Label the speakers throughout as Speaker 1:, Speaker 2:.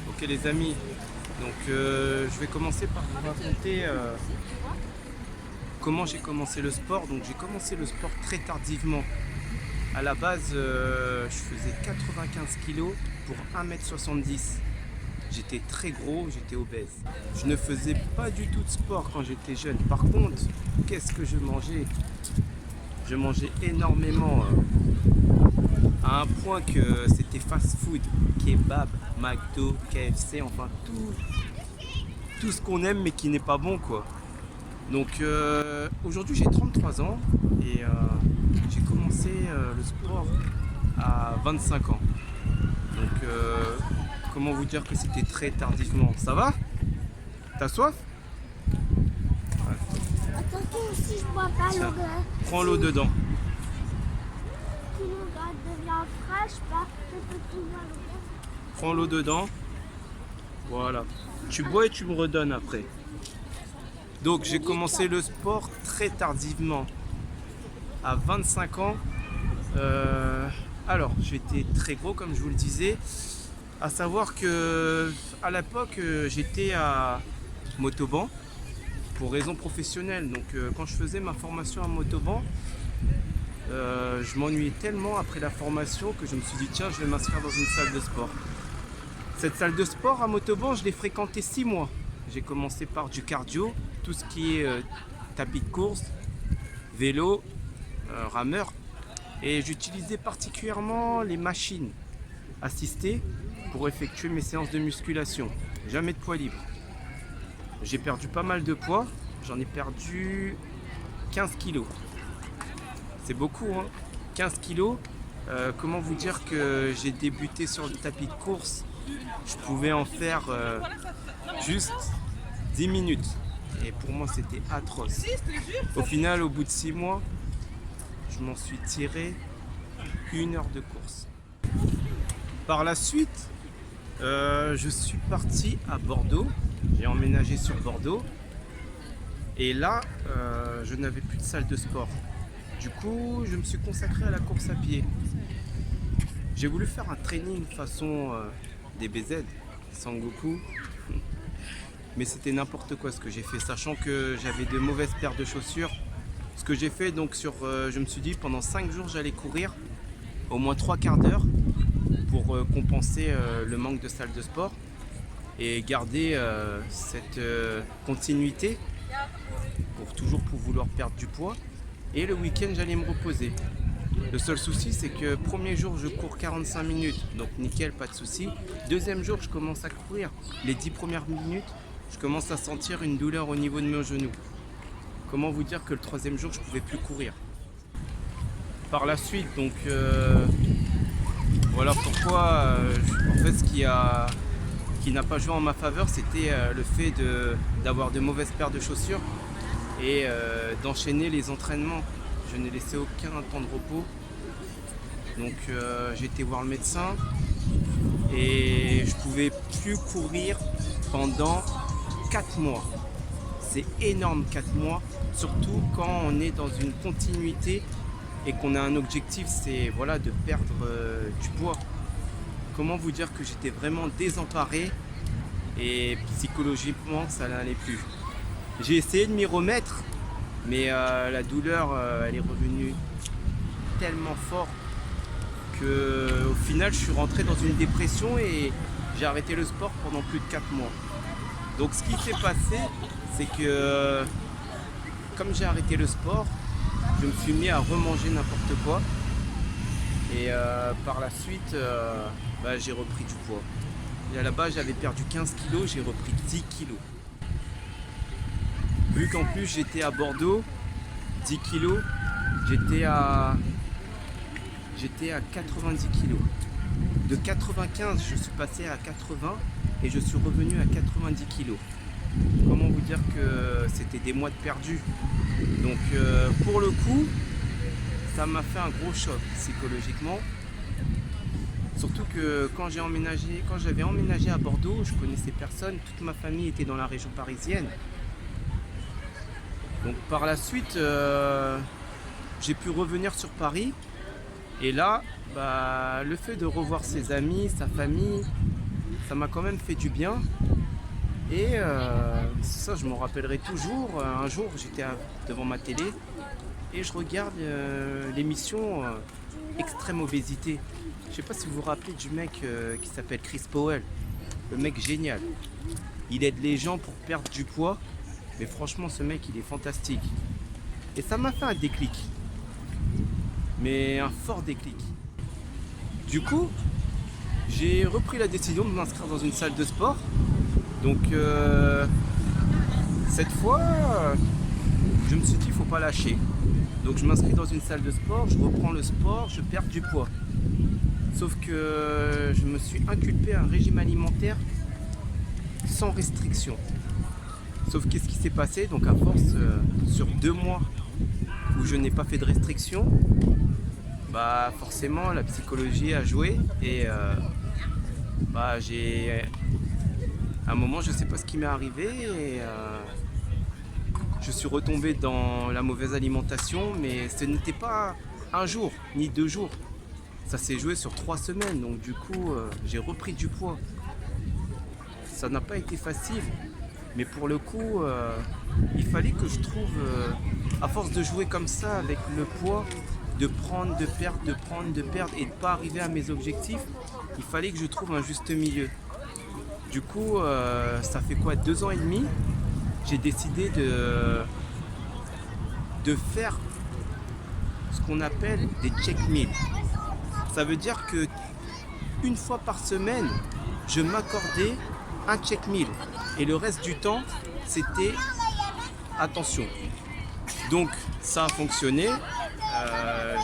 Speaker 1: Ok les amis, donc je vais commencer par vous raconter comment j'ai commencé le sport. Donc j'ai commencé le sport très tardivement. À la base, je faisais 95 kg pour 1m70. J'étais très gros, j'étais obèse. Je ne faisais pas du tout de sport quand j'étais jeune. Par contre, qu'est-ce que je mangeais? Je mangeais énormément, à un point que c'était fast food, kebab, McDo, KFC, enfin tout ce qu'on aime mais qui n'est pas bon quoi. Donc aujourd'hui j'ai 33 ans et j'ai commencé le sport à 25 ans. Donc comment vous dire que c'était très tardivement. Ça va? T'as soif?
Speaker 2: Attention si je bois pas l'eau.
Speaker 1: Prends l'eau dedans.
Speaker 2: Si l'eau devient fraîche, je peux tout boire l'eau.
Speaker 1: Prends l'eau dedans. Voilà. Tu bois et tu me redonnes après. Donc j'ai commencé le sport très tardivement. À 25 ans. Alors j'étais très gros comme je vous le disais. À savoir que à l'époque j'étais à Motoban pour raison professionnelle. Donc quand je faisais ma formation à Motoban, je m'ennuyais tellement après la formation que je me suis dit tiens je vais m'inscrire dans une salle de sport. Cette salle de sport à Motoban je l'ai fréquentée 6 mois. J'ai commencé par du cardio, tout ce qui est tapis de course, vélo, rameur. Et j'utilisais particulièrement les machines assistées pour effectuer mes séances de musculation. Jamais de poids libre. J'ai perdu pas mal de poids. J'en ai perdu 15 kilos. C'est beaucoup, hein. 15 kilos. Comment vous dire que j'ai débuté sur le tapis de course. Je pouvais en faire juste 10 minutes. Et pour moi, c'était atroce. Au final, au bout de 6 mois, je m'en suis tiré 1 heure de course. Par la suite, je suis parti à Bordeaux. J'ai emménagé sur Bordeaux. Et là, je n'avais plus de salle de sport. Du coup, je me suis consacré à la course à pied. J'ai voulu faire un training façon DBZ, Sangoku. Mais c'était n'importe quoi ce que j'ai fait, sachant que j'avais de mauvaises paires de chaussures. Ce que j'ai fait, donc je me suis dit pendant 5 jours j'allais courir au moins 3 quarts d'heure pour compenser le manque de salle de sport et garder cette continuité pour toujours vouloir perdre du poids. Et le week-end j'allais me reposer. Le seul souci c'est que premier jour je cours 45 minutes, donc nickel, pas de souci. Deuxième jour je commence à courir. Les 10 premières minutes, je commence à sentir une douleur au niveau de mes genoux. Comment vous dire que le troisième jour je pouvais plus courir. Par la suite donc voilà pourquoi en fait ce qui n'a pas joué en ma faveur c'était le fait d'avoir de mauvaises paires de chaussures et d'enchaîner les entraînements. Je n'ai laissé aucun temps de repos. Donc j'ai été voir le médecin et je pouvais plus courir pendant 4 mois. C'est énorme 4 mois, surtout quand on est dans une continuité et qu'on a un objectif, c'est voilà, de perdre du poids. Comment vous dire que j'étais vraiment désemparé et psychologiquement ça n'allait plus. J'ai essayé de m'y remettre, mais la douleur elle est revenue tellement fort que au final je suis rentré dans une dépression et j'ai arrêté le sport pendant plus de 4 mois. Donc ce qui s'est passé, c'est que comme j'ai arrêté le sport, je me suis mis à remanger n'importe quoi et par la suite j'ai repris du poids. Et à la base j'avais perdu 15 kilos, j'ai repris 10 kilos. Vu qu'en plus j'étais à Bordeaux, 10 kilos, j'étais à 90 kilos. De 95 je suis passé à 80 et je suis revenu à 90 kilos. Comment vous dire que c'était des mois de perdu. Donc pour le coup, ça m'a fait un gros choc psychologiquement. Surtout que quand j'avais emménagé à Bordeaux, je connaissais personne, toute ma famille était dans la région parisienne. Donc par la suite, j'ai pu revenir sur Paris. Et là, bah, le fait de revoir ses amis, sa famille, ça m'a quand même fait du bien. Et ça, je m'en rappellerai toujours. Un jour, j'étais devant ma télé et je regarde l'émission Extrême Obésité. Je sais pas si vous vous rappelez du mec qui s'appelle Chris Powell. Le mec génial. Il aide les gens pour perdre du poids. Mais franchement, ce mec, il est fantastique. Et ça m'a fait un déclic. Mais un fort déclic. Du coup, j'ai repris la décision de m'inscrire dans une salle de sport. Donc, cette fois, je me suis dit, il ne faut pas lâcher. Donc, je m'inscris dans une salle de sport, je reprends le sport, je perds du poids. Sauf que je me suis inculpé un régime alimentaire sans restriction. Sauf qu'est-ce qui s'est passé? Donc à force, sur 2 mois où je n'ai pas fait de restriction, bah forcément la psychologie a joué et bah j'ai... À un moment, je ne sais pas ce qui m'est arrivé et je suis retombé dans la mauvaise alimentation, mais ce n'était pas un jour ni 2 jours. Ça s'est joué sur 3 semaines, donc du coup j'ai repris du poids. Ça n'a pas été facile, mais pour le coup il fallait que je trouve, à force de jouer comme ça avec le poids, de prendre, de perdre, de prendre, de perdre et de ne pas arriver à mes objectifs, il fallait que je trouve un juste milieu. Du coup ça fait quoi, 2 ans et demi, j'ai décidé de faire ce qu'on appelle des check meals. Ça veut dire que une fois par semaine, je m'accordais un check meal et le reste du temps, c'était attention. Donc ça a fonctionné.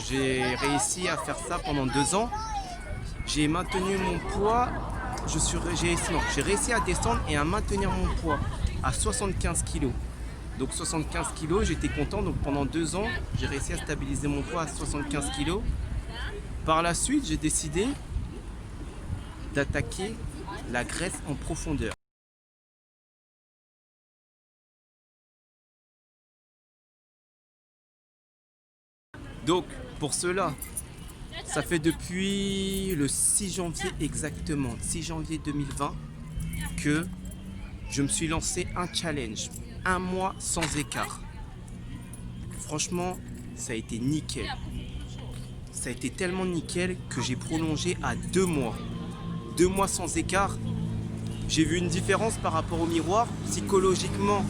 Speaker 1: J'ai réussi à faire ça pendant 2 ans. J'ai maintenu mon poids. J'ai réussi à descendre et à maintenir mon poids à 75 kg. Donc 75 kg, j'étais content. Donc pendant 2 ans, j'ai réussi à stabiliser mon poids à 75 kg. Par la suite, j'ai décidé d'attaquer la graisse en profondeur. Donc, pour cela, ça fait depuis le 6 janvier exactement, 6 janvier 2020, que je me suis lancé un challenge, 1 mois sans écart. Franchement, ça a été nickel. Ça a été tellement nickel que j'ai prolongé à 2 mois. 2 mois sans écart. J'ai vu une différence par rapport au miroir. Psychologiquement,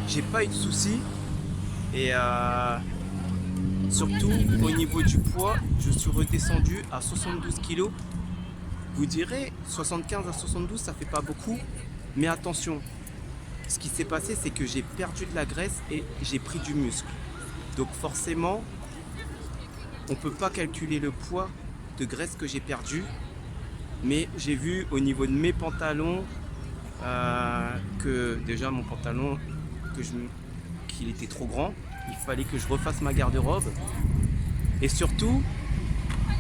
Speaker 1: j'ai pas eu de soucis. Et surtout, au niveau du poids, je suis redescendu à 72 kg. Vous direz, 75 à 72, ça fait pas beaucoup. Mais attention, ce qui s'est passé, c'est que j'ai perdu de la graisse et j'ai pris du muscle. Donc forcément, on ne peut pas calculer le poids de graisse que j'ai perdu. Mais j'ai vu au niveau de mes pantalons que déjà mon pantalon, qu'il était trop grand. Il fallait que je refasse ma garde-robe. Et surtout,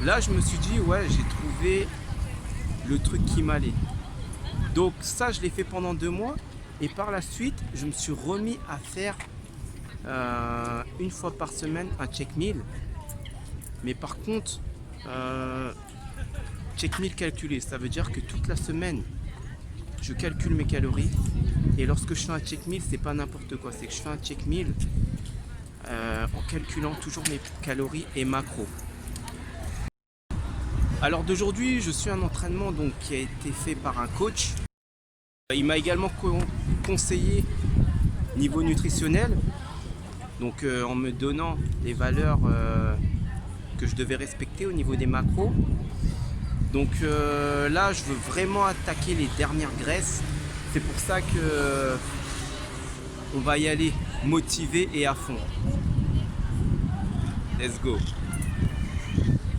Speaker 1: là je me suis dit, ouais, j'ai trouvé le truc qui m'allait. Donc ça, je l'ai fait pendant 2 mois. Et par la suite, je me suis remis à faire 1 fois par semaine un check meal. Mais par contre, check meal calculé, ça veut dire que toute la semaine, je calcule mes calories. Et lorsque je fais un check meal, c'est pas n'importe quoi. C'est que je fais un check meal en calculant toujours mes calories et macros. Alors d'aujourd'hui, je suis un entraînement donc, qui a été fait par un coach. Il m'a également conseillé niveau nutritionnel, donc en me donnant les valeurs que je devais respecter au niveau des macros. Donc là, je veux vraiment attaquer les dernières graisses. C'est pour ça que on va y aller motivé et à fond. Let's go.